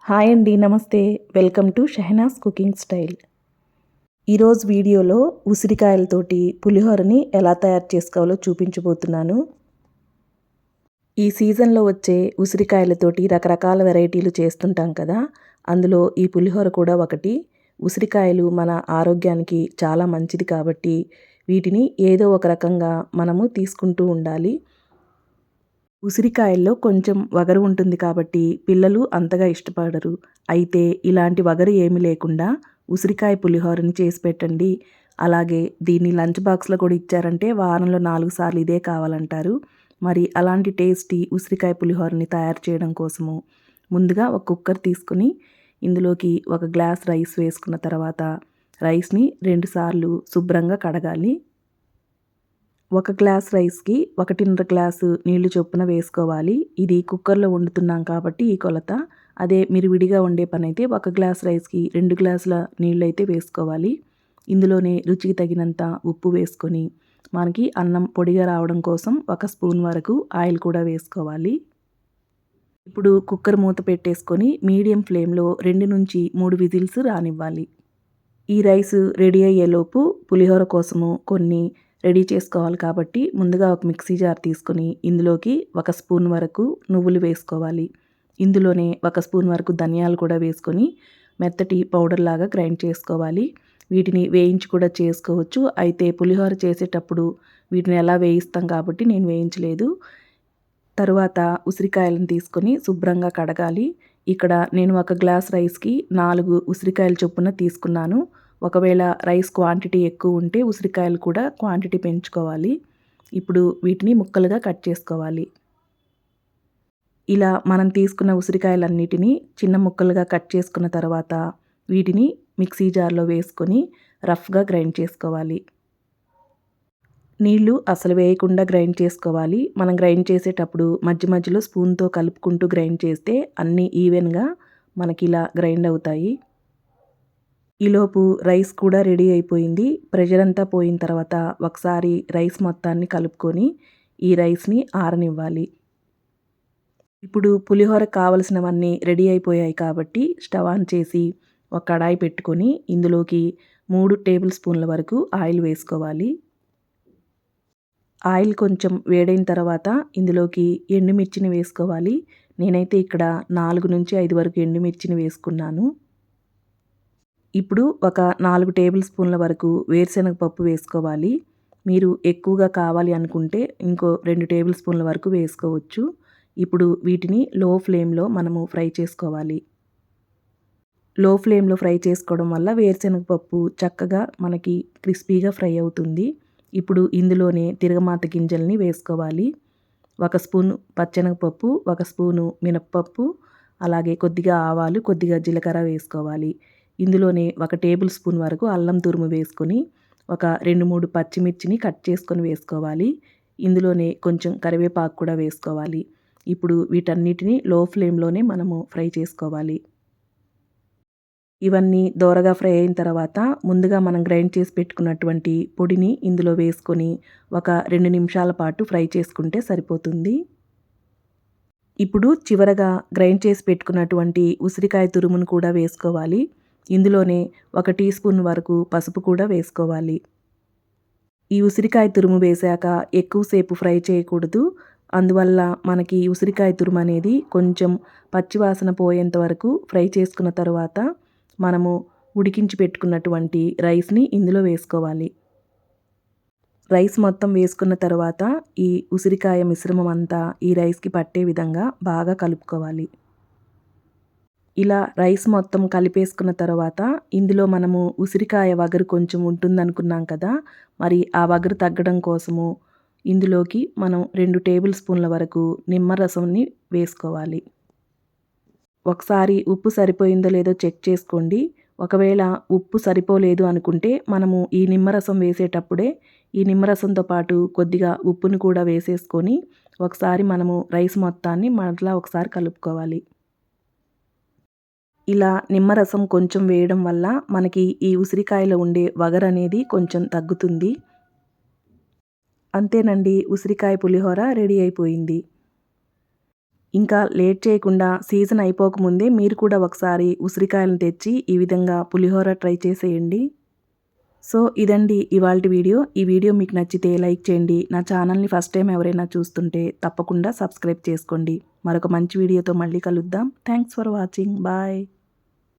Hi అండి, నమస్తే. Welcome to Shehnaz cooking style. ఈరోజు వీడియోలో ఉసిరికాయలతోటి పులిహోరని ఎలా తయారు చేసుకోవాలో చూపించబోతున్నాను. ఈ సీజన్లో వచ్చే ఉసిరికాయలతోటి రకరకాల వెరైటీలు చేస్తుంటాం కదా, అందులో ఈ పులిహోర కూడా ఒకటి. ఉసిరికాయలు మన ఆరోగ్యానికి చాలా మంచిది కాబట్టి వీటిని ఏదో ఒక రకంగా మనము తీసుకుంటూ ఉండాలి. ఉసిరికాయల్లో కొంచెం వగరు ఉంటుంది కాబట్టి పిల్లలు అంతగా ఇష్టపడరు. అయితే ఇలాంటి వగరు ఏమీ లేకుండా ఉసిరికాయ పులిహోరని చేసి పెట్టండి. అలాగే దీన్ని లంచ్ బాక్స్లో కూడా ఇచ్చారంటే వారంలో 4 సార్లు ఇదే కావాలంటారు. మరి అలాంటి టేస్టీ ఉసిరికాయ పులిహోరని తయారు చేయడం కోసము ముందుగా ఒక కుక్కర్ తీసుకుని ఇందులోకి 1 గ్లాస్ రైస్ వేసుకున్న తర్వాత రైస్ని 2 సార్లు శుభ్రంగా కడగాలి. 1 గ్లాస్ రైస్‌కి 1.5 గ్లాసు నీళ్లు చొప్పున వేసుకోవాలి. ఇది కుక్కర్‌లో వండుతున్నాం కాబట్టి ఈ కొలత. అదే మీరు విడిగా వండే పనైతే 1 గ్లాస్ రైస్‌కి 2 గ్లాసుల నీళ్ళైతే వేసుకోవాలి. ఇందులోనే రుచికి తగినంత ఉప్పు వేసుకొని మనకి అన్నం పొడిగా రావడం కోసం 1 స్పూన్ వరకు ఆయిల్ కూడా వేసుకోవాలి. ఇప్పుడు కుక్కర్ మూత పెట్టేసుకొని మీడియం ఫ్లేమ్‌లో 2-3 విజిల్స్ రానివ్వాలి. ఈ రైస్ రెడీ అయ్యేలోపు పులిహోర కోసము కొన్ని రెడీ చేసుకోవాలి కాబట్టి ముందుగా ఒక మిక్సీ జార్ తీసుకొని ఇందులోకి 1 స్పూన్ వరకు నువ్వులు వేసుకోవాలి. ఇందులోనే 1 స్పూన్ వరకు ధనియాలు కూడా వేసుకొని మెత్తటి పౌడర్ లాగా గ్రైండ్ చేసుకోవాలి. వీటిని వేయించి కూడా చేసుకోవచ్చు. అయితే పులిహోర చేసేటప్పుడు వీటిని ఎలా వేయిస్తాం కాబట్టి నేను వేయించలేదు. తరువాత ఉసిరికాయలను తీసుకొని శుభ్రంగా కడగాలి. ఇక్కడ నేను 1 గ్లాస్ రైస్‌కి 4 ఉసిరికాయల చొప్పున తీసుకున్నాను. ఒకవేళ రైస్ క్వాంటిటీ ఎక్కువ ఉంటే ఉసిరికాయలు కూడా క్వాంటిటీ పెంచుకోవాలి. ఇప్పుడు వీటిని ముక్కలుగా కట్ చేసుకోవాలి. ఇలా మనం తీసుకున్న ఉసిరికాయలన్నిటిని చిన్న ముక్కలుగా కట్ చేసుకున్న తర్వాత వీటిని మిక్సీ జార్‌లో వేసుకొని రఫ్‌గా గ్రైండ్ చేసుకోవాలి. నీళ్లు అసలు వేయకుండా గ్రైండ్ చేసుకోవాలి. మనం గ్రైండ్ చేసేటప్పుడు మధ్యలో స్పూన్‌తో కలుపుకుంటూ గ్రైండ్ చేస్తే అన్నీ ఈవెన్‌గా మనకిలా గ్రైండ్ అవుతాయి. ఈలోపు రైస్ కూడా రెడీ అయిపోయింది. ప్రెషర్ అంతా పోయిన తర్వాత ఒకసారి రైస్ మొత్తాన్ని కలుపుకొని ఈ రైస్‌ని ఆరనివ్వాలి. ఇప్పుడు పులిహోరకి కావలసినవన్నీ రెడీ అయిపోయాయి కాబట్టి స్టవ్ ఆన్ చేసి ఒక కడాయి పెట్టుకొని ఇందులోకి 3 టేబుల్ స్పూన్ల వరకు ఆయిల్ వేసుకోవాలి. ఆయిల్ కొంచెం వేడైన తర్వాత ఇందులోకి ఎండుమిర్చిని వేసుకోవాలి. నేనైతే ఇక్కడ 4-5 వరకు ఎండుమిర్చిని వేసుకున్నాను. ఇప్పుడు ఒక 4 టేబుల్ స్పూన్ల వరకు వేరుశనగ పప్పు వేసుకోవాలి. మీరు ఎక్కువగా కావాలి అనుకుంటే ఇంకో 2 టేబుల్ స్పూన్ల వరకు వేసుకోవచ్చు. ఇప్పుడు వీటిని లో ఫ్లేమ్‌లో మనము ఫ్రై చేసుకోవాలి. లో ఫ్లేమ్‌లో ఫ్రై చేసుకోవడం వల్ల వేరుశనగ పప్పు చక్కగా మనకి క్రిస్పీగా ఫ్రై అవుతుంది. ఇప్పుడు ఇందులోనే తిరగమాత గింజల్ని వేసుకోవాలి. 1 స్పూను పచ్చెనగపప్పు, 1 స్పూను మినపప్పు, అలాగే కొద్దిగా ఆవాలు, కొద్దిగా జీలకర్ర వేసుకోవాలి. ఇందులోనే 1 టేబుల్ స్పూన్ వరకు అల్లం తురుము వేసుకొని ఒక 2-3 పచ్చిమిర్చిని కట్ చేసుకొని వేసుకోవాలి. ఇందులోనే కొంచెం కరివేపాకు కూడా వేసుకోవాలి. ఇప్పుడు వీటన్నిటిని లో ఫ్లేమ్‌లోనే మనము ఫ్రై చేసుకోవాలి. ఇవన్నీ దోరగా ఫ్రై అయిన తర్వాత ముందుగా మనం గ్రైండ్ చేసి పెట్టుకున్నటువంటి పొడిని ఇందులో వేసుకొని ఒక 2 నిమిషాల పాటు ఫ్రై చేసుకుంటే సరిపోతుంది. ఇప్పుడు చివరగా గ్రైండ్ చేసి పెట్టుకున్నటువంటి ఉసిరికాయ తురుమును కూడా వేసుకోవాలి. ఇందులోనే 1 టీ స్పూన్ వరకు పసుపు కూడా వేసుకోవాలి. ఈ ఉసిరికాయ తురుము వేశాక ఎక్కువసేపు ఫ్రై చేయకూడదు. అందువల్ల మనకి ఉసిరికాయ తురుము అనేది కొంచెం పచ్చివాసన పోయేంత వరకు ఫ్రై చేసుకున్న తర్వాత మనము ఉడికించి పెట్టుకున్నటువంటి రైస్‌ని ఇందులో వేసుకోవాలి. రైస్ మొత్తం వేసుకున్న తర్వాత ఈ ఉసిరికాయ మిశ్రమం అంతా ఈ రైస్‌కి పట్టే విధంగా బాగా కలుపుకోవాలి. ఇలా రైస్ మొత్తం కలిపేసుకున్న తర్వాత ఇందులో మనము ఉసిరికాయ వగరు కొంచెం ఉంటుందనుకున్నాం కదా, మరి ఆ వగరు తగ్గడం కోసము ఇందులోకి మనం 2 టేబుల్ స్పూన్ల వరకు నిమ్మరసంని వేసుకోవాలి. ఒకసారి ఉప్పు సరిపోయిందో లేదో చెక్ చేసుకోండి. ఒకవేళ ఉప్పు సరిపోలేదు అనుకుంటే మనము ఈ నిమ్మరసం వేసేటప్పుడే ఈ నిమ్మరసంతో పాటు కొద్దిగా ఉప్పుని కూడా వేసేసుకొని ఒకసారి మనము రైస్ మొత్తాన్ని మరలా ఒకసారి కలుపుకోవాలి. ఇలా నిమ్మరసం కొంచెం వేయడం వల్ల మనకి ఈ ఉసిరికాయలో ఉండే వగరనేది కొంచెం తగ్గుతుంది. అంతేనండి, ఉసిరికాయ పులిహోర రెడీ అయిపోయింది. ఇంకా లేట్ చేయకుండా సీజన్ అయిపోకముందే మీరు కూడా ఒకసారి ఉసిరికాయలను తెచ్చి ఈ విధంగా పులిహోర ట్రై చేసేయండి. సో ఇదండి ఇవాల్టి వీడియో. ఈ వీడియో మీకు నచ్చితే లైక్ చేయండి. నా ఛానల్ని ఫస్ట్ టైం ఎవరైనా చూస్తుంటే తప్పకుండా సబ్స్క్రైబ్ చేసుకోండి. మరొక మంచి వీడియోతో మళ్ళీ కలుద్దాం. Thanks for watching. బాయ్.